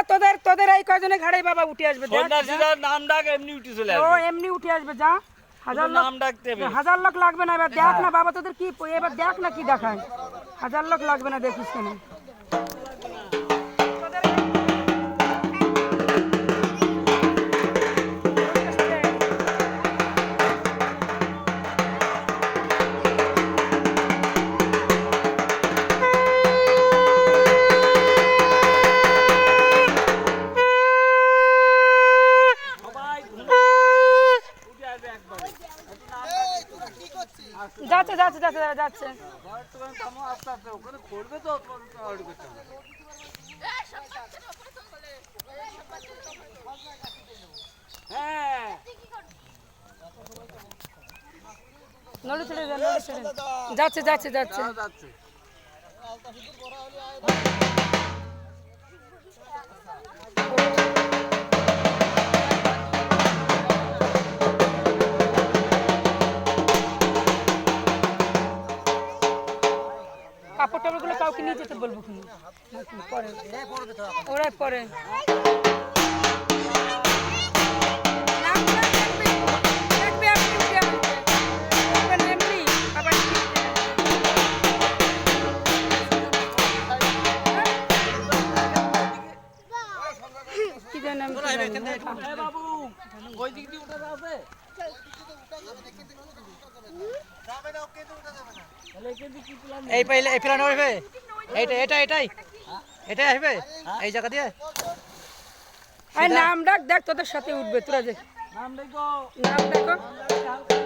তোদের তোদের এই কয়জনে ঘাড়ে বাবা উঠে আসবে দেখ সন্ন্যাসীরা নাম ডাক এমনি উঠে চলে ও আসবে এমনি উঠে আসবে যা হাজার লোক নাম ডাকতে হবে হাজার লোক লাগবে না এবার দেখ না বাবা তোদের কি এবার দেখ না কি দেখায় হাজার লোক লাগবে না দেখিস কেন যাচ্ছে যাচ্ছে যাচ্ছে যাচ্ছে নড়ে ছেড়ে যাচ্ছে যাচ্ছে যাচ্ছে কাপড় টাপড়গুলো কাউকে নিয়ে যেতে বলবো পরে ওরাই পরে কি জানি বাবু ওই দিক দিয়ে উঠে যাবে এই পাইলে এই প্ল্যান হবে এটাই আসবে এই জায়গা দিয়ে নাম ডাক দেখ তোদের সাথে উঠবে তোরা দেখ নাম দেখো নাম দেখো